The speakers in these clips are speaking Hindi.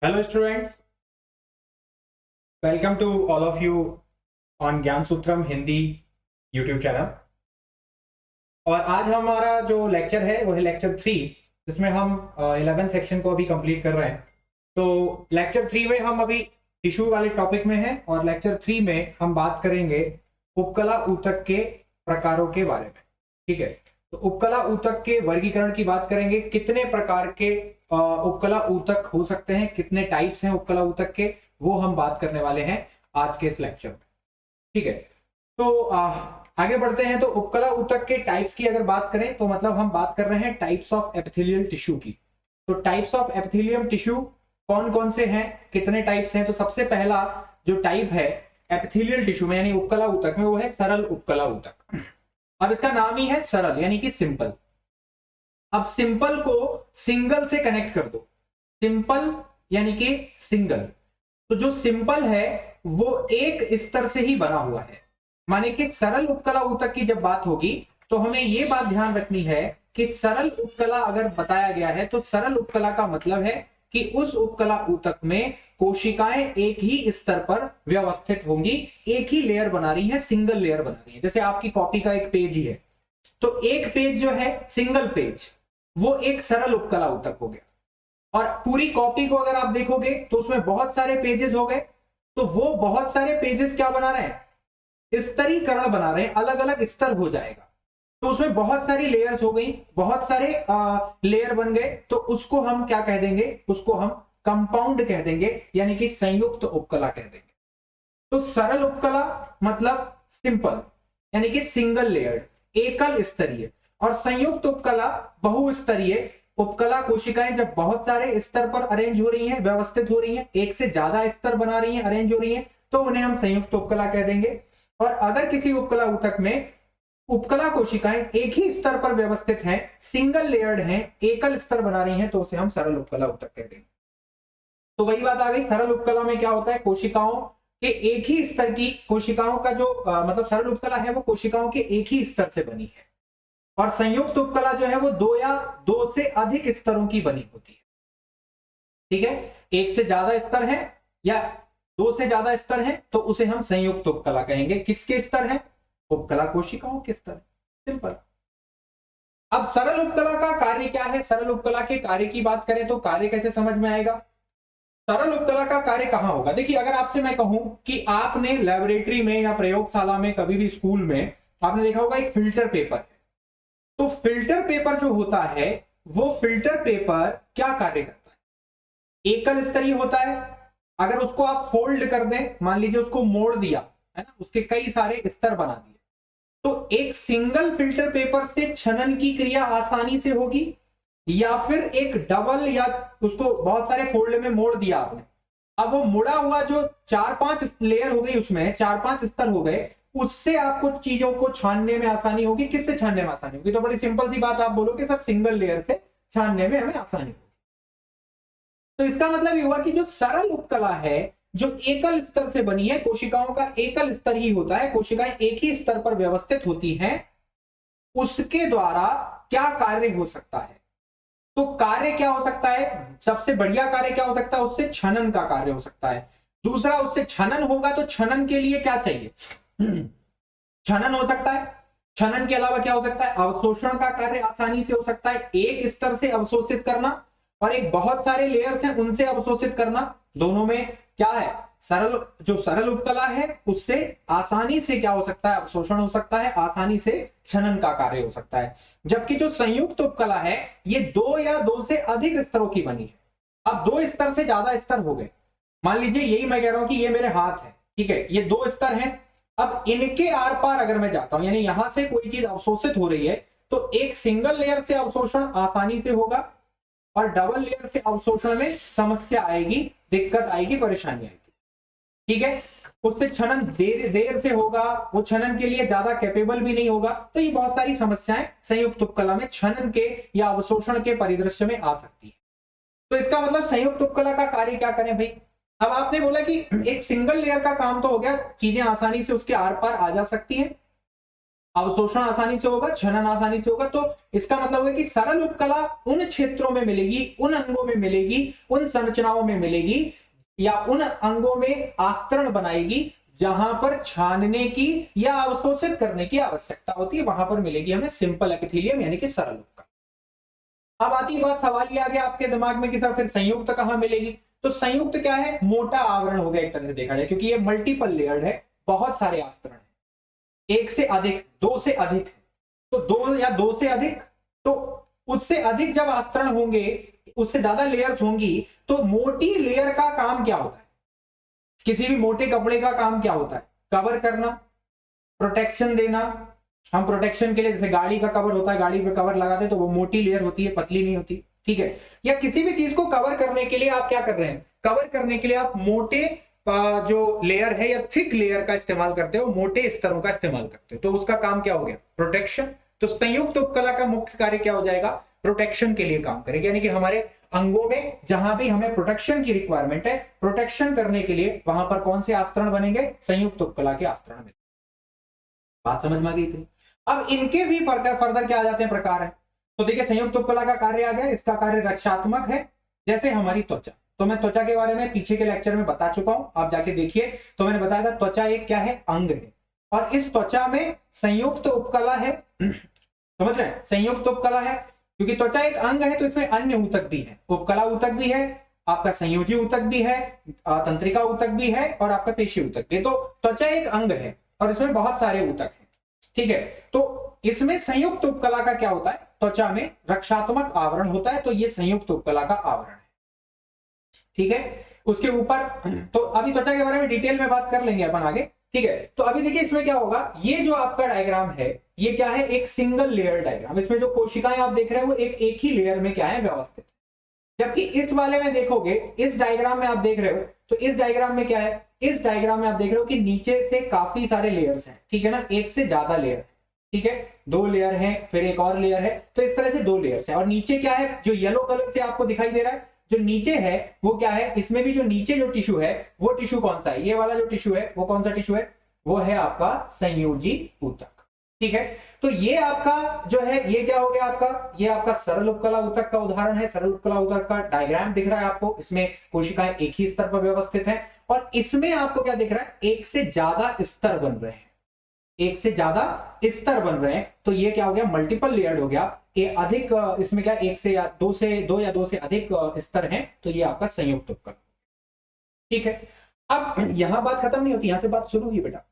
Hello students, welcome to all of you on Gyan Sutram Hindi YouTube channel. और आज हमारा जो लेक्चर है वो है लेक्चर 3, जिसमें हम 11 सेक्शन को अभी कंप्लीट कर रहे हैं। तो लेक्चर 3 में हम अभी टिश्यू वाले टॉपिक में हैं और लेक्चर 3 में हम बात करेंगे उपकला ऊतक के प्रकारों के बारे में। ठीक है, तो उपकला ऊतक के वर्गीकरण की बात करेंगे। कितने प्रकार के उपकला ऊतक हो सकते हैं, कितने टाइप्स हैं उपकला ऊतक के, वो हम बात करने वाले हैं आज के इस लेक्चर में। ठीक है, तो आगे बढ़ते हैं। तो उपकला ऊतक के टाइप्स की अगर बात करें तो मतलब हम बात कर रहे हैं टाइप्स ऑफ एपिथेलियल टिश्यू की। तो टाइप्स ऑफ एपिथेलियम टिश्यू कौन कौन से हैं, कितने टाइप्स हैं? तो सबसे पहला जो टाइप है एपिथेलियल टिश्यू में यानी उपकला ऊतक में, वो है सरल उपकला ऊतक। अब इसका नाम ही है सरल यानी कि सिंपल। अब सिंपल को सिंगल से कनेक्ट कर दो, सिंपल यानी कि सिंगल। तो जो सिंपल है वो एक स्तर से ही बना हुआ है। माने कि सरल उपकला ऊतक की जब बात होगी तो हमें यह बात ध्यान रखनी है कि सरल उपकला अगर बताया गया है तो सरल उपकला का मतलब है कि उस उपकला ऊतक में कोशिकाएं एक ही स्तर पर व्यवस्थित होंगी, एक ही लेयर बना रही है, सिंगल लेयर बना रही है। जैसे आपकी कॉपी का एक पेज ही है, तो एक पेज जो है सिंगल पेज, वो एक सरल उपकला ऊतक हो गया। और पूरी कॉपी को अगर आप देखोगे तो उसमें बहुत सारे पेजेस हो गए, तो वो बहुत सारे पेजेस क्या बना रहे हैं? स्तरीकरण बना रहे हैं, अलग अलग स्तर हो जाएगा। तो उसमें बहुत सारी लेयर्स हो गई, बहुत सारे लेयर बन गए, तो उसको हम क्या कह देंगे? उसको हम कंपाउंड कह देंगे, यानी कि संयुक्त उपकला कह देंगे। तो सरल उपकला मतलब सिंपल यानी कि सिंगल लेयर्ड, एकल स्तरीय। और संयुक्त उपकला बहुस्तरीय उपकला। कोशिकाएं जब बहुत सारे स्तर पर अरेंज हो रही हैं, व्यवस्थित हो रही हैं, एक से ज्यादा स्तर बना रही हैं, अरेंज हो रही हैं, तो उन्हें हम संयुक्त उपकला कह देंगे। और अगर किसी उपकला ऊतक में उपकला कोशिकाएं एक ही स्तर पर व्यवस्थित हैं, सिंगल लेयर्ड हैं, एकल स्तर बना रही हैं, तो उसे हम सरल उपकला ऊतक कह देंगे। तो वही बात आ गई, सरल उपकला में क्या होता है? कोशिकाओं के एक ही स्तर की, कोशिकाओं का जो मतलब सरल उपकला है वो कोशिकाओं के एक ही स्तर से बनी है। और संयुक्त उपकला जो है वो दो या दो से अधिक स्तरों की बनी होती है। ठीक है, एक से ज्यादा स्तर है या दो से ज्यादा स्तर है तो उसे हम संयुक्त उपकला कहेंगे। किसके स्तर है? उपकला कोशिकाओं के स्तर। सिंपल। अब सरल उपकला का कार्य क्या है? सरल उपकला के कार्य की बात करें तो कार्य कैसे समझ में आएगा? सरल उपकला का कार्य कहां होगा? देखिए, अगर आपसे मैं कहूं कि आपने लेबोरेटरी में या प्रयोगशाला में, कभी भी स्कूल में आपने देखा होगा एक फिल्टर पेपर है। तो फिल्टर पेपर जो होता है वो फिल्टर पेपर क्या कार्य करता है? एकल स्तरीय होता है। अगर उसको आप फोल्ड कर दें, मान लीजिए उसको मोड़ दिया है ना, उसके कई सारे स्तर बना दिए, तो एक सिंगल फिल्टर पेपर से छनन की क्रिया आसानी से होगी, या फिर एक डबल, या उसको बहुत सारे फोल्ड में मोड़ दिया आपने, अब वो मुड़ा हुआ जो 4-5 लेयर हो गई, उसमें 4-5 स्तर हो गए, उससे आपको चीजों को छानने में आसानी होगी। किससे छानने में आसानी होगी? तो बड़ी सिंपल सी बात आप बोलोगे सर, सिंगल लेयर से छानने में हमें आसानी होगी। तो इसका मतलब ये हुआ कि जो सरल उपकला है, जो एकल स्तर से बनी है, कोशिकाओं का एकल स्तर ही होता है, कोशिकाएं एक ही स्तर पर व्यवस्थित होती हैं, उसके द्वारा क्या कार्य हो सकता है? तो कार्य क्या हो सकता है? सबसे बढ़िया कार्य क्या हो सकता है? उससे छनन का कार्य हो सकता है। दूसरा, उससे छनन होगा तो छनन के लिए क्या चाहिए? छनन हो सकता है। छनन के अलावा क्या हो सकता है? अवशोषण का कार्य आसानी से हो सकता है। एक स्तर से अवशोषित करना और एक बहुत सारे लेयर्स हैं उनसे अवशोषित करना, दोनों में क्या है? सरल, जो सरल उपकला है उससे आसानी से क्या हो सकता है? अवशोषण हो सकता है, आसानी से छनन का कार्य हो सकता है। जबकि जो संयुक्त उपकला है ये दो या दो से अधिक स्तरों की बनी है। अब दो स्तर से ज्यादा स्तर हो गए, मान लीजिए यही मैं कह रहा हूं कि ये मेरे हाथ है, ठीक है, ये दो स्तर हैं। अब इनके आर पार अगर मैं जाता हूं, यानी यहां से कोई चीज अवशोषित हो रही है, तो एक सिंगल लेयर से अवशोषण आसानी से होगा और डबल लेयर से अवशोषण में समस्या आएगी, दिक्कत आएगी, परेशानी आएगी। ठीक है, उससे छनन देर से होगा, वो छनन के लिए ज्यादा कैपेबल भी नहीं होगा। तो ये बहुत सारी समस्याएं संयुक्त उपकला में छनन के या अवशोषण के परिदृश्य में आ सकती है। तो इसका मतलब संयुक्त उपकला का कार्य क्या करें भाई? अब आपने बोला कि एक सिंगल लेयर का काम तो हो गया, चीजें आसानी से उसके आर पार आ जा सकती हैं, अवशोषण आसानी से होगा, छनन आसानी से होगा। तो इसका मतलब है कि सरल उपकला उन क्षेत्रों में मिलेगी, उन अंगों में मिलेगी, उन संरचनाओं में मिलेगी या उन अंगों में आस्तरण बनाएगी जहां पर छानने की या अवशोषित करने की आवश्यकता होती है, वहां पर मिलेगी हमें सिंपल एपिथेलियम यानी कि सरल उपकला। अब आती बात, सवाल ये आ गया आपके दिमाग में कि सर फिर संयुक्त कहां मिलेगी? तो संयुक्त क्या है? मोटा आवरण हो गया एक तरह से देखा जाए, क्योंकि ये मल्टीपल लेयर्ड है, बहुत सारे आस्तरण है, एक से अधिक, दो से अधिक, तो दो या दो से अधिक, तो उससे अधिक जब आस्तरण होंगे, उससे ज्यादा लेयर्स होंगी, तो मोटी लेयर का काम क्या होता है? किसी भी मोटे कपड़े का काम क्या होता है? कवर करना, प्रोटेक्शन देना। हम प्रोटेक्शन के लिए, जैसे गाड़ी का कवर होता है, गाड़ी पे कवर लगाते तो वो मोटी लेयर होती है, पतली नहीं होती, ठीक है। या किसी भी चीज को कवर करने के लिए आप क्या कर रहे हैं? कवर करने के लिए आप मोटे जो लेयर है या थिक लेयर का इस्तेमाल करते हो, मोटे स्तरों का इस्तेमाल करते हो, तो उसका काम क्या हो गया? प्रोटेक्शन। तो संयुक्त उपकला का मुख्य कार्य क्या हो जाएगा? प्रोटेक्शन के लिए काम करेगा, यानी कि हमारे अंगों में जहां भी हमें प्रोटेक्शन की रिक्वायरमेंट है, प्रोटेक्शन करने के लिए वहां पर कौन से आस्तरण बनेंगे? संयुक्त उपकला के आस्तरण बनेंगे। बात समझ में आ गई थी? अब इनके भी फर्दर क्या आ जाते हैं? प्रकार है। तो देखिए, संयुक्त उपकला का कार्य आ गया, इसका कार्य रक्षात्मक है, जैसे हमारी त्वचा। तो मैं त्वचा के बारे में पीछे के लेक्चर में बता चुका हूं, आप जाके देखिए। तो मैंने बताया था त्वचा एक क्या है? अंग है, और इस त्वचा में संयुक्त उपकला है। समझ रहे हैं? संयुक्त उपकला है, क्योंकि त्वचा एक अंग है तो इसमें अन्य ऊतक भी है, उपकला ऊतक भी है, आपका संयोजी ऊतक भी है, तंत्रिका ऊतक भी है, और आपका पेशी ऊतक भी है। तो त्वचा एक अंग है और इसमें बहुत सारे ऊतक हैं, ठीक है। तो इसमें संयुक्त उपकला का क्या होता है? त्वचा में रक्षात्मक आवरण होता है, तो ये संयुक्त उपकला का आवरण है, ठीक है। उसके ऊपर तो अभी त्वचा के बारे में डिटेल में बात कर लेंगे अपन आगे, ठीक है। तो अभी देखिए इसमें क्या होगा, ये जो आपका डायग्राम है ये क्या है? एक सिंगल लेयर डायग्राम। इसमें जो कोशिकाएं आप देख रहे हैं वो एक ही लेयर में क्या है? व्यवस्थित। जबकि इस वाले में देखोगे, इस डायग्राम में आप देख रहे हो, तो इस डायग्राम में क्या है? इस डायग्राम में आप देख रहे हो कि नीचे से काफी सारे लेयर्स हैं, ठीक है ना, एक से ज्यादा लेयर है, ठीक है, दो लेयर है, फिर एक और लेयर है, तो इस तरह से दो लेयर्स है। और नीचे क्या है? जो येलो कलर से आपको दिखाई दे रहा है, जो नीचे है वो क्या है? इसमें भी जो नीचे जो टिश्यू है वो टिश्यू कौन सा है? ये वाला जो टिश्यू है वो कौन सा टिश्यू है? वो है आपका संयोजी ऊतक, ठीक है। तो ये आपका जो है, ये क्या हो गया आपका? ये आपका सरल उपकला ऊतक का उदाहरण है। सरल उपकला ऊतक का डायग्राम दिख रहा है आपको, इसमें कोशिकाएं एक ही स्तर पर व्यवस्थित है, और इसमें आपको क्या दिख रहा है? एक से ज्यादा स्तर बन रहे हैं, एक से ज्यादा स्तर बन रहे हैं। तो ये क्या हो गया? मल्टीपल लेयर्ड हो गया। ये अधिक, इसमें क्या एक से या दो या दो से अधिक स्तर हैं, तो ये आपका संयुक्त उपकला, ठीक है। अब यहां बात खत्म नहीं होती, यहां से बात शुरू हुई बेटा।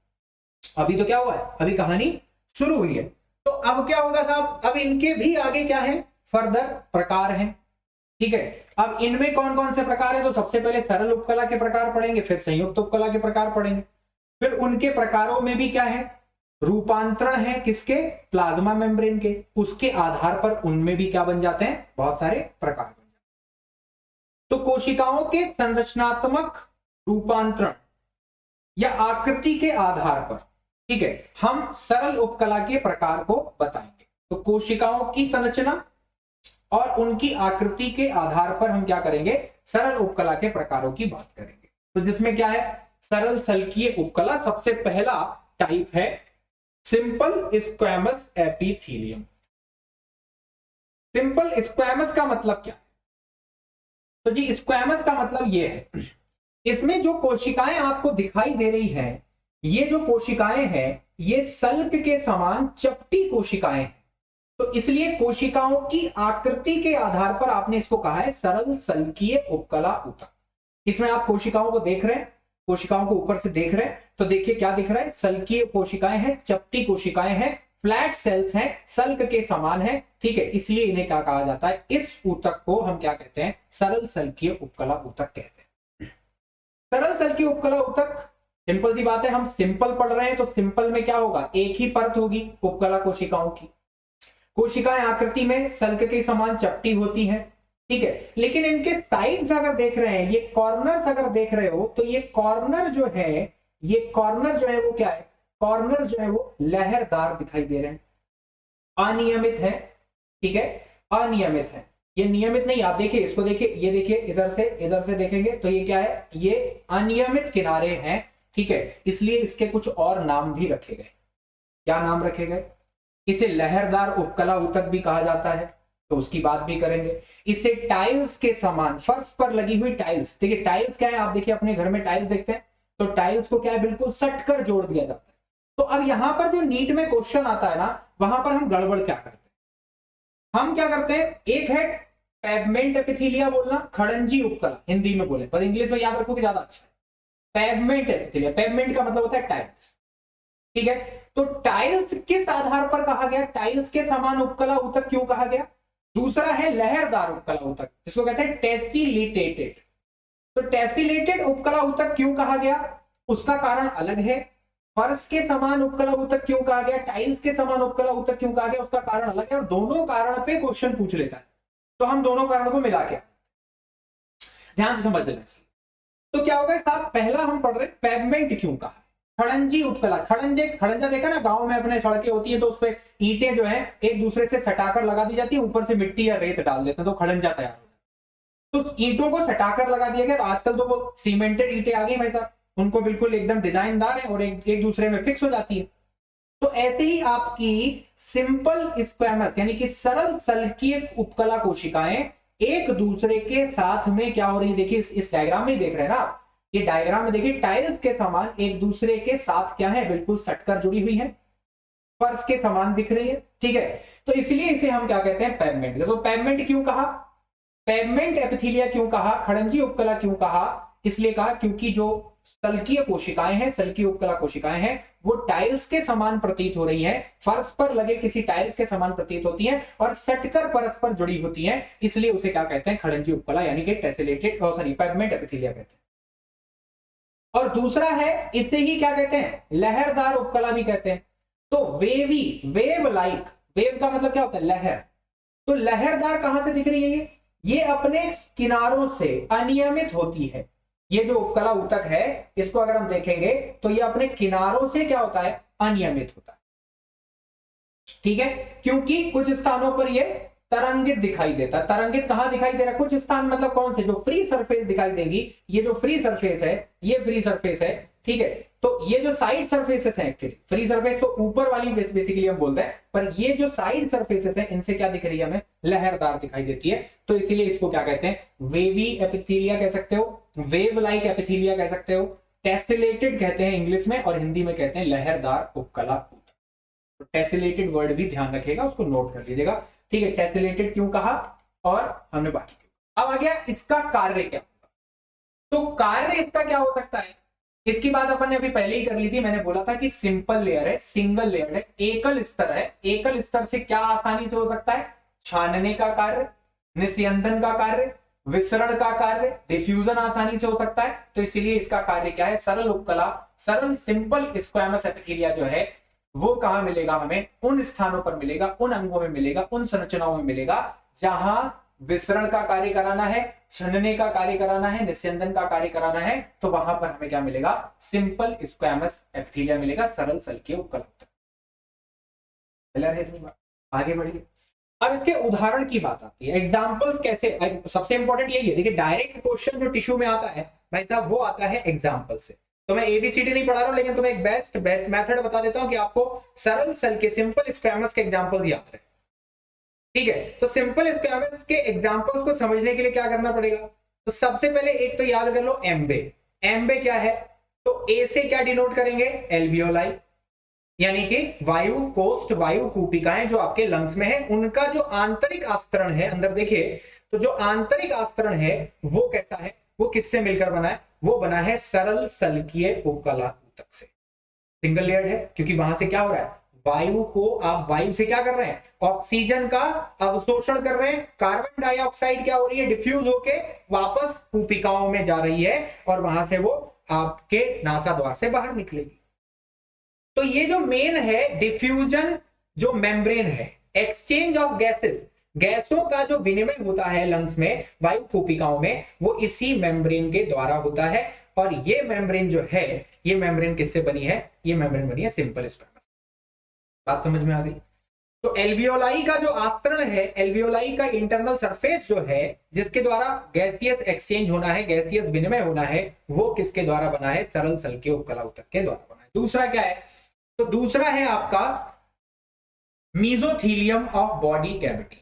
अभी तो क्या हुआ है? अभी कहानी शुरू हुई है। तो अब क्या होगा साहब? अब इनके भी आगे क्या है? फर्दर प्रकार हैं, ठीक है। अब इनमें कौन कौन से प्रकार है? तो सबसे पहले सरल उपकला के प्रकार पढ़ेंगे, फिर संयुक्त उपकला के प्रकार पढ़ेंगे, फिर उनके प्रकारों में भी क्या है? रूपांतरण है, किसके? प्लाज्मा मेम्ब्रेन के। उसके आधार पर उनमें भी क्या बन जाते हैं? बहुत सारे प्रकार बन जाते हैं। तो कोशिकाओं के संरचनात्मक रूपांतरण या आकृति के आधार पर, ठीक है, हम सरल उपकला के प्रकार को बताएंगे। तो कोशिकाओं की संरचना और उनकी आकृति के आधार पर हम क्या करेंगे? सरल उपकला के प्रकारों की बात करेंगे। तो जिसमें क्या है? सरल सल्कीय उपकला सबसे पहला टाइप है, simple squamous epithelium. Simple squamous का मतलब क्या है? तो जी स्क्वैमस का मतलब यह है, इसमें जो कोशिकाएं आपको दिखाई दे रही हैं, ये जो कोशिकाएं हैं ये सल्क के समान चपटी कोशिकाएं हैं। तो इसलिए कोशिकाओं की आकृति के आधार पर आपने इसको कहा है सरल सल्कीय उपकला ऊतक। इसमें आप कोशिकाओं को देख रहे हैं, कोशिकाओं को ऊपर से देख रहे हैं, तो देखिए क्या दिख रहा है? सल्कीय कोशिकाएं हैं, चपटी कोशिकाएं हैं, फ्लैट सेल्स हैं, सल्क के समान है, ठीक है। इसलिए इन्हें क्या कहा जाता है? इस ऊतक को हम क्या कहते हैं? सरल सल्कीय उपकला ऊतक कहते हैं। सरल सल्कीय उपकला ऊतक, सिंपल सी बात है, हम सिंपल पढ़ रहे हैं तो सिंपल में क्या होगा? एक ही परत होगी उपकला कोशिकाओं की। कोशिकाएं आकृति में सल्क के समान चपटी होती हैं, ठीक है। लेकिन इनके साइड्स अगर देख रहे हैं, ये कॉर्नर्स अगर देख रहे हो, तो ये कॉर्नर जो है, ये कॉर्नर जो है वो क्या है? कॉर्नर जो है वो लहरदार दिखाई दे रहे हैं, अनियमित है, ठीक है, अनियमित है। ये नियमित नहीं, आप देखिए इसको, देखिए ये देखिए, इधर से देखेंगे तो ये क्या है? ये अनियमित किनारे हैं, ठीक है। इसलिए इसके कुछ और नाम भी रखे गए। क्या नाम रखे गए? इसे लहरदार उपकला ऊतक भी कहा जाता है, तो उसकी बात भी करेंगे। इसे टाइल्स के समान, फर्श पर लगी हुई टाइल्स, देखिए टाइल्स क्या है, आप देखिए अपने घर में टाइल्स देखते हैं तो टाइल्स को क्या है, बिल्कुल सट कर जोड़ दिया जाता है। तो अब यहां पर जो नीट में क्वेश्चन आता है ना, वहां पर हम गड़बड़ क्या करते हैं, हम क्या करते हैं, एक है पेवमेंट एपिथेलिया बोलना, खड़ंजी उपकला हिंदी में बोले, पर इंग्लिश में याद रखोगे ज्यादा अच्छा है। पेवमेंट एपिथेलिया, पेवमेंट का मतलब होता है टाइल्स, ठीक है। तो टाइल्स किस आधार पर कहा गया, टाइल्स के समान उपकला ऊतक क्यों कहा गया। दूसरा है लहरदार उपकला ऊतक, जिसको कहते हैं टेसिलिटेटेड। तो टेसिलेटेड उपकला ऊतक क्यों कहा गया, उसका कारण अलग है। फर्श के समान उपकला ऊतक क्यों कहा गया, टाइल्स के समान उपकला ऊतक क्यों कहा गया, उसका कारण अलग है, और दोनों कारण पे क्वेश्चन पूछ लेता है। तो हम दोनों कारण को मिला के ध्यान से समझ लेना। तो क्या होगा साहब, पहला हम पढ़ रहे पेवमेंट क्यों कहा, खड़ंजी उपकला, खड़ंजा देखा ना गांव में अपने सड़कें होती है तो उसपे ईंटें जो है एक दूसरे से सटाकर लगा दी जाती है, ऊपर से मिट्टी या रेत डाल देते हैं तो खड़ंजा तैयार होता है। तो ईंटों को सटाकर लगा दिया गया, आजकल तो वो सीमेंटेड ईंटें आ गई भाई साहब, उनको बिल्कुल एकदम डिजाइनदार है और एक दूसरे में फिक्स हो जाती है। तो ऐसे ही आपकी सिंपल स्क्वैमस यानी कि सरल सल्कीय उपकला कोशिकाएं एक दूसरे के साथ में क्या हो रही है, देखिए इस डायग्राम में देख रहे हैं ना आप, ये डायग्राम में देखिए टाइल्स के समान एक दूसरे के साथ क्या है, बिल्कुल सटकर जुड़ी हुई है, फर्श के समान दिख रही है, ठीक है। तो इसलिए इसे हम क्या कहते हैं, पेवमेंट। तो पेवमेंट क्यों कहा, पेवमेंट एपिथेलिया क्यों कहा, खड़ंजी उपकला क्यों कहा, इसलिए कहा क्योंकि जो सल्कीय कोशिकाएं हैं, सल्कीय उपकला कोशिकाएं हैं, वो टाइल्स के समान प्रतीत हो रही हैं, फर्श पर लगे किसी टाइल्स के समान प्रतीत होती हैं और सटकर परस्पर जुड़ी होती हैं, इसलिए उसे क्या कहते हैं, खड़ंजी उपकला यानी कि टेसिलेटेड सॉरी पेवमेंट एपिथेलिया कहते हैं। और दूसरा है, इसे ही क्या कहते हैं, लहरदार उपकला भी कहते हैं। तो वेवी, वेव लाइक, वेव का मतलब क्या होता है, लहर। तो लहरदार कहां से दिख रही है, ये अपने किनारों से अनियमित होती है। ये जो उपकला ऊतक है इसको अगर हम देखेंगे तो ये अपने किनारों से क्या होता है, अनियमित होता है, ठीक है। क्योंकि कुछ स्थानों पर ये तरंगित दिखाई देता है। तरंगित कहां दिखाई दे रहा है, कुछ स्थान मतलब कौन से, जो फ्री सरफेस दिखाई देंगी, ये जो फ्री सरफेस है, ये फ्री सरफेस है, ठीक है। तो ये जो साइड सरफेसेस हैं, एक्चुअली फ्री सरफेस तो ऊपर वाली बेसिकली हम बोलते हैं, पर ये जो साइड सरफेसेस हैं इनसे क्या दिख रही है, हमें लहरदार दिखाई देती है। तो इसीलिए इसको क्या कहते हैं, वेवी एपिथेलिया कह सकते हो, वेव लाइक एपिथेलिया कह सकते हो, टेसिलेटेड कहते हैं इंग्लिश में, और हिंदी में कहते हैं लहरदार उपकला ऊतक। तो टेसिलेटेड वर्ड भी ध्यान रखिएगा, उसको नोट कर लीजिएगा, ठीक है। टेसिलेटेड क्यों कहा और हमने बाकी। अब आ गया इसका कार्य क्या होगा, तो कार्य इसका क्या हो सकता है, इसकी बात अपन ने अभी पहले ही कर ली थी। मैंने बोला था कि सिंपल लेयर है, सिंगल लेयर है, एकल स्तर है। एकल स्तर से क्या आसानी से हो सकता है, छानने का कार्य, निस्यंदन का कार्य, विसरण का कार्य, डिफ्यूजन आसानी से हो सकता है। तो इसीलिए इसका कार्य क्या है, सरल उपकला, सरल सिंपल स्क्वैमस एपिथेलिया जो है वो कहां मिलेगा, हमें उन स्थानों पर मिलेगा, उन अंगों में मिलेगा, उन संरचनाओं में मिलेगा जहां विसरण का कार्य कराना है, छनने का कार्य कराना है, निस्यंदन का कार्य कराना है, तो वहां पर हमें क्या मिलेगा, सिंपल स्क्वैमस एपिथेलिया मिलेगा, सरल सल्कीय उपकला। आगे बढ़िए। अब इसके उदाहरण की बात आती है, एग्जांपल्स कैसे, सबसे इंपॉर्टेंट यही है, देखिए डायरेक्ट क्वेश्चन जो टिश्यू में आता है भाई साहब वो आता है एग्जांपल से। तो मैं एबीसीडी नहीं पढ़ा रहा हूं, लेकिन तुम्हें एक बेस्ट मेथड बता देता हूं कि आपको सरल सल के सिंपल स्क्वैमस के एग्जांपल्स याद रहे, ठीक है। तो सिंपल स्क्वैमस के एग्जांपल्स को समझने के लिए क्या करना पड़ेगा, तो सबसे पहले एक तो याद कर लो एम्बे। एम्बे क्या है, तो ए से क्या डिनोट करेंगे, एल्वियोलाई, यानी कि वायु कोष्ठ, वायु कूपिकाएं जो आपके लंग्स में है, उनका जो आंतरिक आस्तरण है, अंदर देखिए तो जो आंतरिक आस्तरण है वो कैसा है, वो किससे मिलकर बना है, वो बना है सरल सल्कीय उपकला ऊतक से। सिंगल लेयर्ड है क्योंकि वहां से क्या हो रहा है, वायु को आप वायु से क्या कर रहे हैं, ऑक्सीजन का अवशोषण कर रहे हैं, कार्बन डाइऑक्साइड क्या हो रही है, डिफ्यूज होके वापस कूपिकाओं में जा रही है और वहां से वो आपके नासा द्वार से बाहर निकलेगी। तो ये जो मेन है डिफ्यूजन, जो मेम्ब्रेन है, एक्सचेंज ऑफ गैसेस, गैसों का जो विनिमय होता है लंग्स में, वायु कूपिकाओं में, वो इसी मेम्ब्रेन के द्वारा होता है। और ये मेम्ब्रेन जो है, ये मेम्ब्रेन किससे बनी है, ये मेम्ब्रेन बनी है सिंपल स्क्वैमस। बात समझ में आ गई। तो एल्वियोलाई का जो आस्तरण है, एल्वियोलाई का इंटरनल सरफेस जो है, जिसके द्वारा गैसियस एक्सचेंज होना है, गैसियस विनिमय होना है, वो किसके द्वारा बना है, सरल सल्कीय उपकला ऊतक के द्वारा बना है। दूसरा क्या है, तो दूसरा है आपका मीजोथीलियम ऑफ बॉडी कैविटी।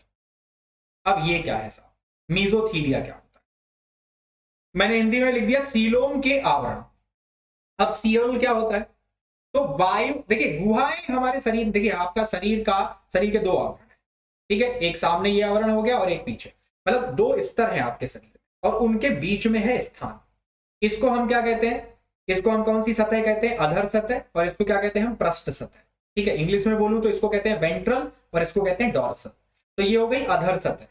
अब ये क्या है साहब, मीजोथीलिया क्या होता है? मैंने हिंदी में लिख दिया सीलोम के आवरण। अब सीलोम क्या होता है? तो वायु, देखिए गुहाएं हमारे शरीर, देखिए आपका शरीर के दो आवरण है, ठीक है, एक सामने ये आवरण हो गया और एक पीछे, मतलब दो स्तर हैं आपके शरीर में और उनके बीच में है स्थान। इसको हम क्या कहते हैं? इसको हम कौन सी सतह कहते हैं? अधर सतह। और इसको क्या कहते हैं हम? पृष्ठ सतह। ठीक है, इंग्लिश में बोलूं तो इसको कहते हैं वेंट्रल और इसको कहते हैं डॉर्सल। तो ये हो गई अधर सतह,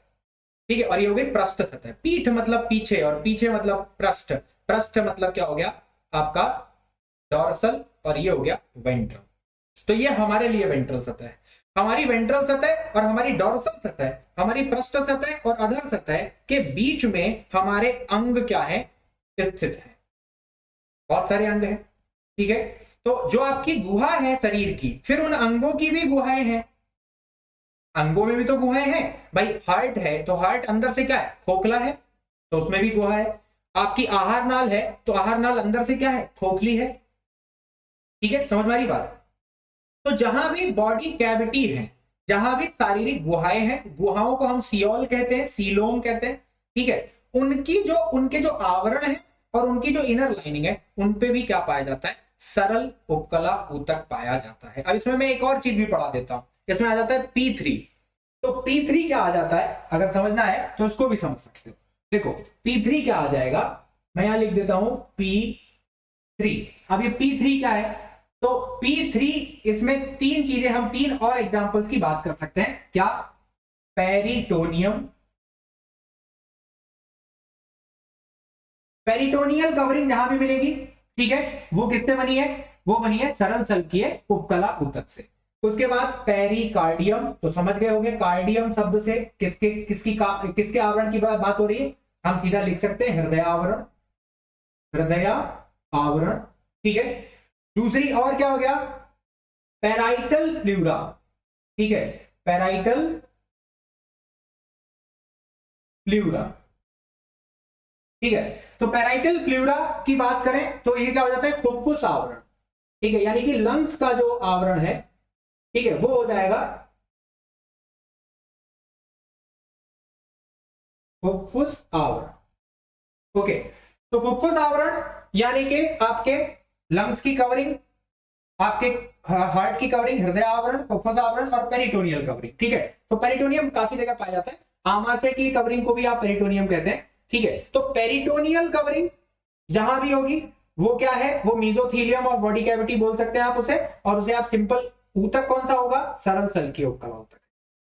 ठीक है, और ये हो गई पृष्ठ सतह। पीठ मतलब पीछे और पीछे मतलब पृष्ठ, पृष्ठ मतलब क्या हो गया आपका? डॉर्सल, और ये हो गया वेंट्रल। तो ये हमारे लिए वेंट्रल सतह है। हमारी वेंट्रल सतह और हमारी डॉर्सल सतह, हमारी पृष्ठ सतह और अधर सतह के बीच में हमारे अंग क्या है? स्थित है। बहुत सारे अंग हैं, ठीक है। तो जो आपकी गुहा है शरीर की, फिर उन अंगों की भी गुहाएं हैं। अंगों में भी तो गुहाएं हैं भाई। हार्ट है तो हार्ट अंदर से क्या है? खोखला है, तो उसमें भी गुहा है। आपकी आहार नाल है तो आहार नाल अंदर से क्या है? खोखली है। ठीक है, समझ में आ रही बात? तो जहां भी बॉडी कैविटी है, जहां भी शारीरिक गुहाएं हैं, गुहाओं को हम सियोल कहते हैं, सीलोम कहते हैं, ठीक है। उनके जो आवरण है और उनकी जो इनर लाइनिंग है, उन पे भी क्या पाया जाता है? सरल उपकला ऊतक पाया जाता है। अब इसमें मैं एक और चीज भी पढ़ा देता हूं, इसमें आ जाता है P3। तो P3 क्या आ जाता है? अगर समझना है तो उसको भी समझ सकते हो। देखो P3 क्या आ जाएगा, मैं यहां लिख देता हूं P3। अब ये P3 क्या है? तो P3, इसमें तीन चीजें, हम तीन और एग्जांपल्स की बात कर सकते हैं। क्या? पेरिटोनियम, पेरिटोनियल कवरिंग जहां भी मिलेगी, ठीक है, वो किससे बनी है? वो बनी है सरल सल्कीय उपकला ऊतक से। उसके बाद पेरिकार्डियम, तो समझ गए होंगे कार्डियम शब्द से किसके आवरण की बात हो रही है? हम सीधा लिख सकते हैं हृदय आवरण, हृदय आवरण, ठीक है। दूसरी और क्या हो गया? पैराइटल प्लूरा, ठीक है, पैराइटल प्लूरा, ठीक है। तो पैराइटल प्लूरा की बात करें तो ये क्या हो जाता है? फुफ्फुस आवरण, ठीक है, यानी कि लंग्स का जो आवरण है, ठीक है, वो हो जाएगा फुफ्फुस आवरण। ओके, तो फुफ्फुस आवरण यानी कि आपके लंग्स की कवरिंग, आपके हार्ट की कवरिंग, हृदय आवरण, फुफ्फुस आवरण और पेरिटोनियल कवरिंग, ठीक है। तो पेरिटोनियम काफी जगह पाया जाता है, आमाशय की कवरिंग को भी आप पेरिटोनियम कहते हैं, ठीक है। तो पेरिटोनियल कवरिंग जहां भी होगी वो क्या है? वो मीजोथीलियम और बॉडी कैविटी बोल सकते हैं आप उसे, और उसे आप सिंपल ऊतक कौन सा होगा? सरल सल्कीय उपकला ऊतक।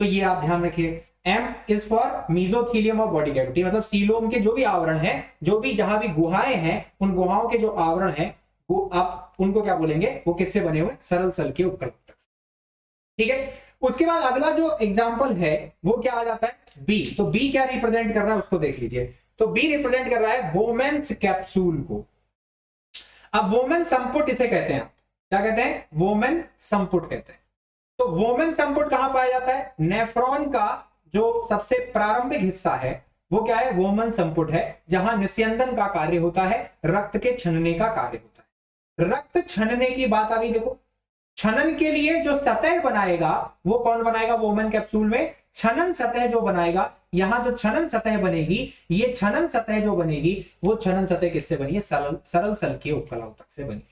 तो ये आप ध्यान रखिए, M is for mesothelium of body cavity, मतलब सीलोम के जो भी आवरण है, जो भी जहां भी गुहाएं हैं, उन गुहाओं के जो आवरण है, वो आप उनको क्या बोलेंगे? वो किससे बने हुए? सरल सल्कीय उपकला ऊतक, ठीक है। उसके बाद अगला जो एग्जाम्पल है वो क्या आ जाता है? बी। तो बी क्या रिप्रेजेंट कर रहा है उसको देख लीजिए। तो बी रिप्रेजेंट कर रहा है वोमेन्स कैप्सूल को। अब वोमेन संपुट इसे कहते हैं, क्या कहते हैं? वोमेन संपुट कहते हैं। तो वोमेन संपुट कहां पाया जाता है? नेफ्रॉन का जो सबसे प्रारंभिक हिस्सा है वो क्या है? वोमेन संपुट है, जहां निस्यंदन का कार्य होता है, रक्त के छनने का कार्य होता है। रक्त छनने की बात आ गई। देखो, छनन के लिए जो सतह बनाएगा वो कौन बनाएगा? वोमेन कैप्सूल में छनन सतह जो बनाएगा, यहां जो छनन सतह बनेगी, ये छनन सतह जो बनेगी, वो छनन सतह किससे बनी है? सरल सल्कीय उपकला ऊतक से बनी,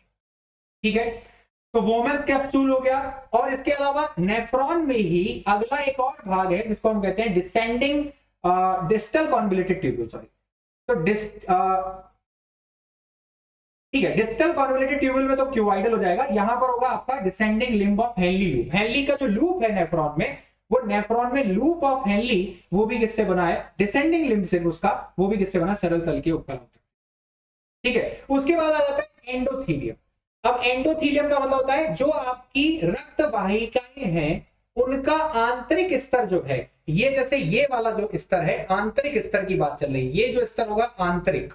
ठीक है। तो वोमेन्स कैप्सूल हो गया। और इसके अलावा नेफ्रॉन में ही अगला एक और भाग है जिसको हम कहते हैं descending distal convoluted tubule, sorry. तो ठीक है, डिस्टल कॉन्वोल्यूटेड ट्यूब्यूल में तो क्यूबाइडल हो जाएगा। यहां पर होगा आपका descending limb of Henley loop. Henley का जो लूप है नेफ्रॉन में, वो नेफ्रॉन में लूप ऑफ हेनली, वो भी किससे बना है? डिसेंडिंग लिम्ब से उसका, वो भी किससे बना? सरल सल्कीय उपकला ऊतक, ठीक है। उसके बाद आ जाता है एंडोथीलियम। अब एंडोथीलियम का मतलब होता है जो आपकी रक्त वाहिकाएं हैं उनका आंतरिक स्तर जो है, ये जैसे ये वाला जो स्तर है, आंतरिक स्तर की बात चल रही है, ये जो स्तर होगा आंतरिक,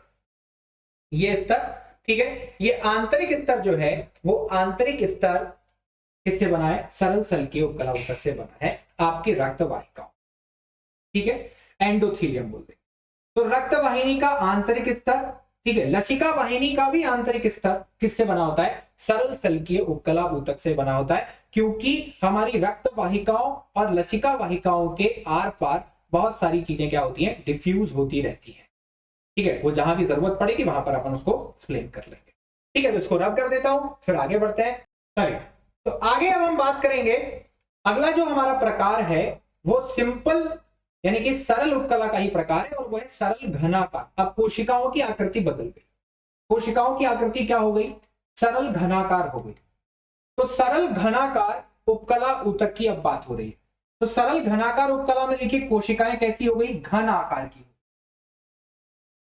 ये स्तर, ठीक है। ये आंतरिक स्तर जो है वो आंतरिक स्तर किससे बना है? सरल सल्कीय उपकला ऊतक से बना है, आपकी रक्त वाहिकाओं, ठीक है। एंडोथीलियम बोलते हैं। तो रक्त वाहिनी का आंतरिक स्तर, ठीक है। लसिका वाहिनी का भी आंतरिक स्तर किससे बना होता है? सरल सल्कीय उपकला ऊतक से बना होता है, क्योंकि हमारी रक्त वाहिकाओं और लसिका वाहिकाओं के आर पार बहुत सारी चीजें क्या होती हैं? डिफ्यूज होती रहती है। ठीक है, वो जहां भी जरूरत पड़ेगी वहां पर अपन उसको एक्सप्लेन कर लेंगे। ठीक है, तो इसको रब कर देता हूं, फिर आगे बढ़ते हैं। चलिए, तो आगे अब हम बात करेंगे, अगला जो हमारा प्रकार है वो सिंपल यानी कि सरल उपकला का ही प्रकार है, और वह है सरल घनाकार। अब कोशिकाओं की आकृति बदल गई, कोशिकाओं की आकृति क्या हो गई? सरल घनाकार हो गई। तो सरल घनाकार उपकला ऊतक की अब बात हो रही है। तो सरल घनाकार उपकला में देखिए कोशिकाएं कैसी हो गई? घन आकार की।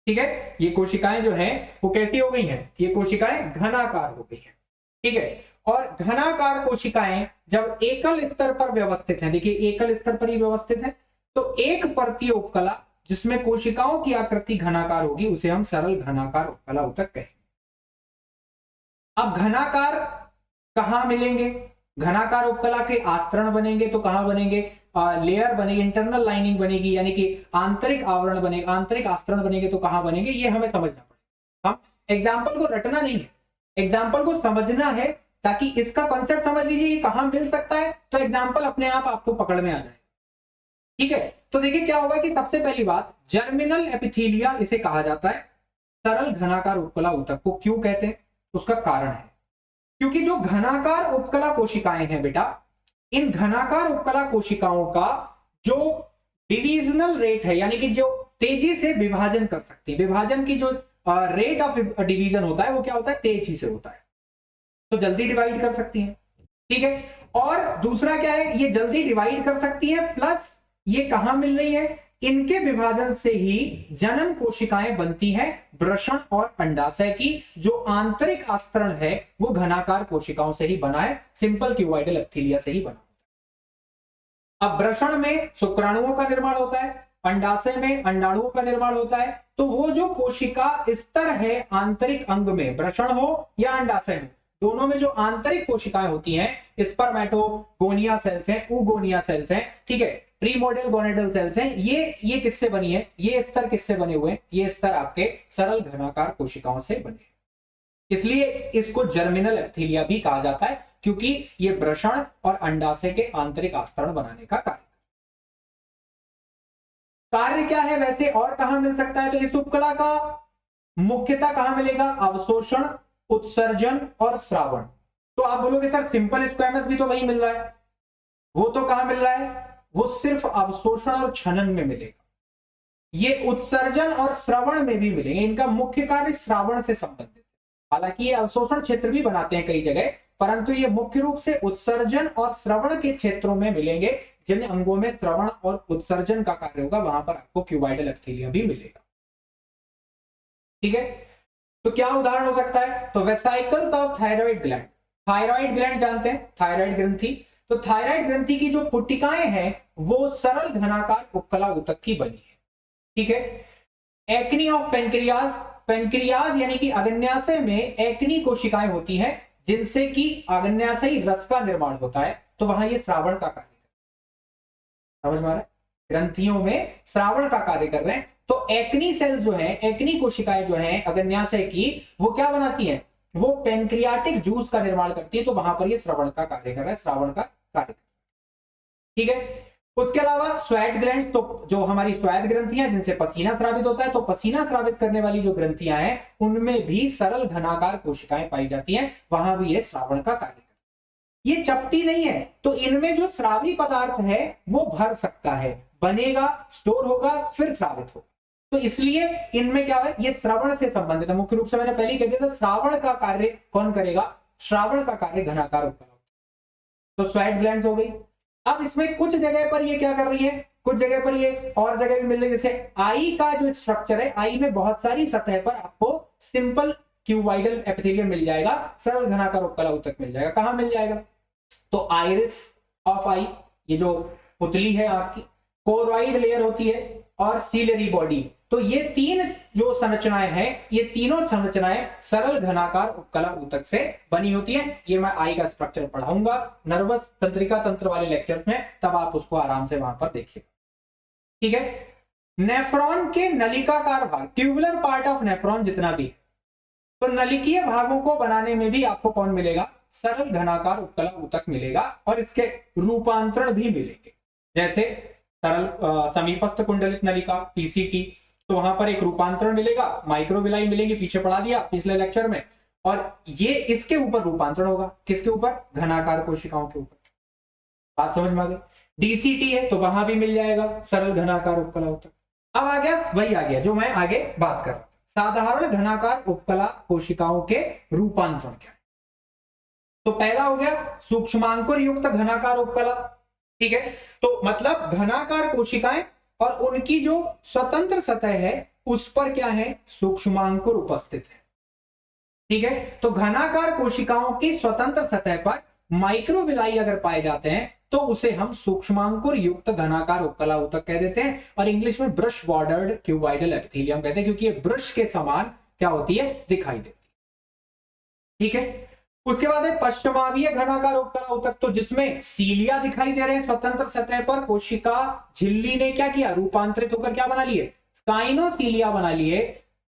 ठीक है, ये कोशिकाएं जो हैं वो कैसी हो गई हैं? ये कोशिकाएं घनाकार हो गई हैं। ठीक है, और घनाकार कोशिकाएं जब एकल स्तर पर व्यवस्थित हैं, देखिए एकल स्तर पर ही व्यवस्थित है, तो एक परतीय उपकला जिसमें कोशिकाओं की आकृति घनाकार होगी उसे हम सरल घनाकार उपकला ऊतक कहेंगे। अब घनाकार कहां मिलेंगे? घनाकार उपकला के आस्तरण बनेंगे तो कहां बनेंगे? लेयर बनेगी, इंटरनल लाइनिंग बनेगी, यानी कि आंतरिक आवरण बनेगा, आंतरिक आस्तरण बनेंगे तो कहां बनेंगे? ये हमें समझना पड़ेगा। हम एग्जाम्पल को रटना नहीं है, एग्जाम्पल को समझना है, ताकि इसका कॉन्सेप्ट समझ लीजिए ये कहां मिल सकता है, तो एग्जाम्पल अपने आप आपको पकड़ में आ जाए। ठीक है, तो देखिए क्या होगा कि सबसे पहली बात, जर्मिनल एपिथीलिया इसे कहा जाता है। सरल घनाकार उपकला ऊतक को क्यों कहते हैं? उसका कारण है, क्योंकि जो घनाकार उपकला कोशिकाएं हैं बेटा, इन घनाकार उपकला कोशिकाओं का जो डिविजनल रेट है, यानी कि जो तेजी से विभाजन कर सकती है, विभाजन की जो रेट ऑफ डिवीजन होता है वो क्या होता है? तेजी से होता है, तो जल्दी डिवाइड कर सकती है। ठीक है, और दूसरा क्या है? ये जल्दी डिवाइड कर सकती है, प्लस ये कहां मिल रही है? इनके विभाजन से ही जनन कोशिकाएं बनती हैं, वृषण और अंडाशय की। जो आंतरिक आस्तरण है वो घनाकार कोशिकाओं से ही बना है, सिंपल क्यूबाइडल एपिथेलिया से ही बना। अब वृषण में शुक्राणुओं का निर्माण होता है, अंडाशय में अंडाणुओं का निर्माण होता है। तो वो जो कोशिका स्तर है आंतरिक अंग में, वृषण हो या अंडाशय हो, दोनों में जो आंतरिक कोशिकाएं होती हैं, स्पर्मेटोगोनिया सेल्स हैं, ऊगोनिया सेल्स हैं, ठीक है, प्रीमोर्डियल गोनेडल सेल्स हैं, ये किससे बनी है? ये स्तर किससे बने हुए हैं? ये स्तर आपके सरल घनाकार कोशिकाओं से बने, इसलिए इसको जर्मिनल एपिथेलिया भी कहा जाता है, क्योंकि ये वृषण और अंडाशय के आंतरिक आस्तरण बनाने का कार्य क्या है वैसे, और कहां मिल सकता है? तो इस उपकला का मुख्यतः कहां मिलेगा? अवशोषण, उत्सर्जन और श्रावण। तो आप बोलोगे सर सिंपल स्क्वैमस भी तो वही मिल रहा है, वो तो कहां मिल रहा है? वो सिर्फ अवशोषण और छनन में मिलेगा। ये उत्सर्जन और श्रवण में भी मिलेंगे, इनका मुख्य कार्य श्रावण से संबंधित है। हालांकि ये अवशोषण क्षेत्र भी बनाते हैं कई जगह, परंतु ये मुख्य रूप से उत्सर्जन और श्रवण के क्षेत्रों में मिलेंगे। जिन अंगों में श्रवण और उत्सर्जन का कार्य होगा वहां पर आपको क्यूबाइडल एपिथेलिया भी मिलेगा। ठीक है, तो क्या उदाहरण हो सकता है? तो vesicles of thyroid gland, thyroid gland जानते हैं, थायराइड ग्रंथि। तो थायराइड ग्रंथि की जो पुटिकाएं हैं वो सरल घनाकार उपकला ऊतक की बनी है। ठीक है, एक्नी ऑफ पेनक्रियाज, पेनक्रियाज यानी कि अग्न्याशय में एक्नी कोशिकाएं होती हैं जिनसे कि अग्न्याशयी रस का निर्माण होता है, तो वहां ये श्रावण का कार्य, समझ में आ रहा है? ग्रंथियों में श्रावण का कार्य कर रहे हैं। तो एक्नी सेल्स जो है, एक्नी कोशिकाएं जो हैं अग्न्याशय की, वो क्या बनाती हैं? वो पेनक्रियाटिक जूस का निर्माण करती है, तो वहां पर ये श्रवण का कार्य कर रहा है, श्रावण का कार्य। ठीक है, उसके अलावा स्वेट ग्लैंड्स, तो जो हमारी स्वेट ग्रंथियां जिनसे पसीना स्रावित होता है, तो पसीना स्रावित करने वाली जो ग्रंथियां हैं उनमें भी सरल घनाकार कोशिकाएं पाई जाती हैं, वहां भी ये श्रावण का कार्य। ये चपटी नहीं है, तो इनमें जो स्रावी पदार्थ है वो भर सकता है, बनेगा, स्टोर होगा, फिर स्रावित होगा। तो इसलिए इनमें क्या है? ये श्रावण से संबंधित है। मुख्य रूप से मैंने पहले ही कह दिया था, श्रावण का कार्य कौन करेगा? श्रावण का कार्य घनाकार उपकला। तो स्वेट ग्लैंड्स हो गई। अब इसमें कुछ जगह पर ये क्या कर रही है, कुछ जगह पर ये और जगह भी मिल रही है। जैसे आई का जो स्ट्रक्चर है, आई में बहुत सारी सतह पर आपको सिंपल क्यूबाइडल एपिथेलियम मिल जाएगा, सरल घनाकार उपकला ऊतक मिल जाएगा। कहां मिल जाएगा? तो आइरिस ऑफ आई, ये जो पुतली है आपकी, कोरॉइड लेयर होती है, और सीलरी बॉडी। तो ये तीन जो संरचनाएं हैं, ये तीनों संरचनाएं सरल घनाकार उपकला ऊतक से बनी होती हैं। ये मैं आई का स्ट्रक्चर पढ़ाऊंगा नर्वस तंत्रिका तंत्र वाले लेक्चर्स में, तब आप उसको आराम से वहां पर देखिएगा। ठीक है, नेफ्रॉन के नलिकाकार भाग, ट्यूबुलर पार्ट ऑफ नेफ्रॉन जितना भी है, तो नलिकीय भागों को बनाने में भी आपको कौन मिलेगा, सरल घनाकार उपकला ऊतक मिलेगा, और इसके रूपांतरण भी मिलेंगे। जैसे सरल समीपस्थ कुंडलित नलिका पीसीटी, तो वहां पर एक रूपांतरण मिलेगा, माइक्रोविलाई मिलेंगे, पीछे पढ़ा दिया पिछले लेक्चर में, और ये इसके ऊपर रूपांतरण होगा, किसके ऊपर, घनाकार कोशिकाओं के ऊपर। बात समझ में आ गई। डीसीटी है तो वहां भी मिल जाएगा सरल घनाकार उपकला ऊतक। अब आ गया, वही आ गया जो मैं आगे बात कर रहा था, साधारण घनाकार उपकला कोशिकाओं के रूपांतरण क्या है। तो पहला हो गया सूक्ष्मांकुर युक्त घनाकार उपकला, ठीक है। तो मतलब घनाकार कोशिकाएं और उनकी जो स्वतंत्र सतह है उस पर क्या है, सूक्ष्मांकुर उपस्थित है, ठीक है। तो घनाकार कोशिकाओं की स्वतंत्र सतह पर माइक्रोविलाई अगर पाए जाते हैं तो उसे हम सूक्ष्मांकुर युक्त घनाकार उपकला ऊतक कह देते हैं, और इंग्लिश में ब्रश बॉर्डर्ड क्यूबाइडल एपिथेलियम कहते हैं, क्योंकि ये ब्रश के समान क्या होती है, दिखाई देती है, ठीक है। उसके बाद है पश्चिमावीय घनाकार उपकला ऊतक, तो जिसमें सीलिया दिखाई दे रहे हैं स्वतंत्र सतह पर, कोशिका झिल्ली ने क्या किया, रूपांतरित होकर क्या बना लिए, स्काइनोसीलिया बना लिए,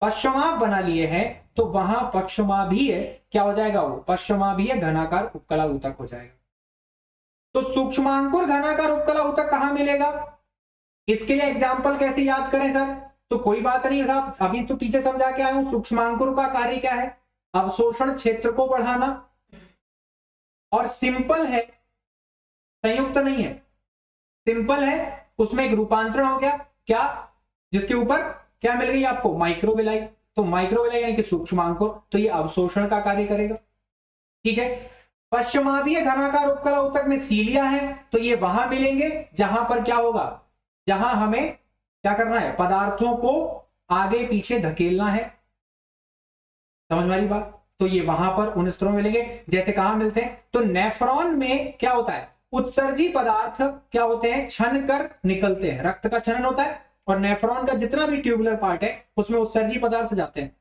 पश्चिमाभ बना लिए हैं, तो वहां पश्चिमाभीय क्या हो जाएगा, वो पश्चिमाभीय घनाकार उपकला ऊतक हो जाएगा। तो सूक्ष्मांकुर घनाकार उपकला ऊतक कहां मिलेगा, इसके लिए एग्जाम्पल कैसे याद करें सर, तो कोई बात नहीं साहब, अभी तो पीछे समझा के आया हूं। सूक्ष्मांकुर का कार्य क्या है, अवशोषण क्षेत्र को बढ़ाना, और सिंपल है, संयुक्त नहीं है, सिंपल है, उसमें एक रूपांतरण हो गया, क्या, जिसके ऊपर क्या मिल गई आपको, माइक्रोविलाई, तो माइक्रोविलाई यानी कि सूक्ष्मांकुर, तो ये अवशोषण का कार्य करेगा, ठीक है। पश्चिमाभीय घनाकार उपकला ऊतक में सीलिया है, तो ये वहां मिलेंगे जहां पर क्या होगा, जहां हमें क्या करना है, पदार्थों को आगे पीछे धकेलना है, समझ में आ रही बात, तो ये वहां पर उन स्तरों में मिलेंगे। जैसे कहां मिलते हैं, तो नेफ्रॉन में क्या होता है, उत्सर्जी पदार्थ क्या होते हैं, छन कर निकलते हैं, रक्त का छनन होता है, और नेफ्रॉन का जितना भी ट्यूबुलर पार्ट है उसमें उत्सर्जी पदार्थ जाते हैं,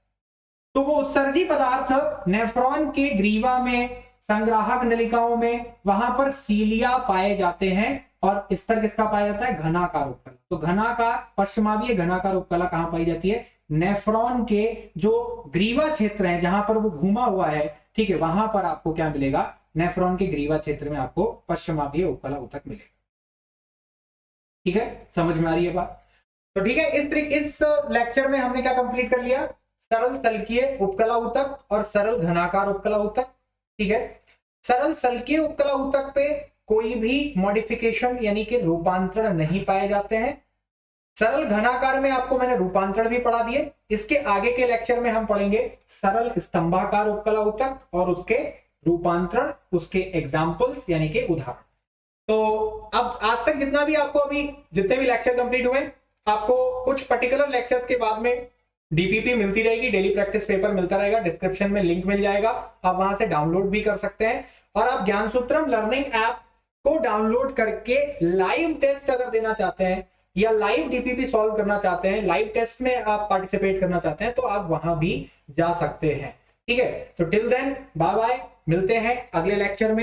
तो वो उत्सर्जी पदार्थ नेफ्रॉन के ग्रीवा में, संग्राहक नलिकाओं में, वहां पर सीलिया पाए जाते हैं, और स्तर किसका पाया जाता है, घनाकार उपकला। तो घनाकार, पश्चिमावीय घनाकार उपकला कहां पाई जाती है, नेफ्रॉन के जो ग्रीवा क्षेत्र है जहां पर वो घूमा हुआ है, ठीक है, वहां पर आपको क्या मिलेगा, नेफ्रॉन के ग्रीवा क्षेत्र में आपको पश्चिमावीय उपकला ऊतक मिलेगा, ठीक है, समझ में आ रही है बात। तो ठीक है, इस लेक्चर में हमने क्या कंप्लीट कर लिया, सरल सल्कीय उपकला ऊतक और सरल घनाकार उपकला ऊतक, ठीक है। सरल सल्कीय उपकला ऊतक पे कोई भी मॉडिफिकेशन यानी कि रूपांतरण नहीं पाए जाते हैं। सरल घनाकार में आपको मैंने रूपांतरण भी पढ़ा दिए, इसके आगे के लेक्चर में हम पढ़ेंगे सरल स्तंभाकार उपकला ऊतक और उसके रूपांतरण, उसके एग्जाम्पल्स यानी कि उदाहरण। तो अब आज तक जितना भी आपको अभी जितने भी लेक्चर कंप्लीट हुए, आपको कुछ पर्टिकुलर लेक्चर्स के बाद में डीपीपी मिलती रहेगी, डेली प्रैक्टिस पेपर मिलता रहेगा, डिस्क्रिप्शन में लिंक मिल जाएगा, आप वहां से डाउनलोड भी कर सकते हैं। और आप ज्ञानसूत्रम लर्निंग ऐप को डाउनलोड करके लाइव टेस्ट अगर देना चाहते हैं या लाइव डीपीपी सॉल्व करना चाहते हैं, लाइव टेस्ट में आप पार्टिसिपेट करना चाहते हैं, तो आप वहां भी जा सकते हैं, ठीक है। तो टिल देन बाय बाय, मिलते हैं अगले लेक्चर में।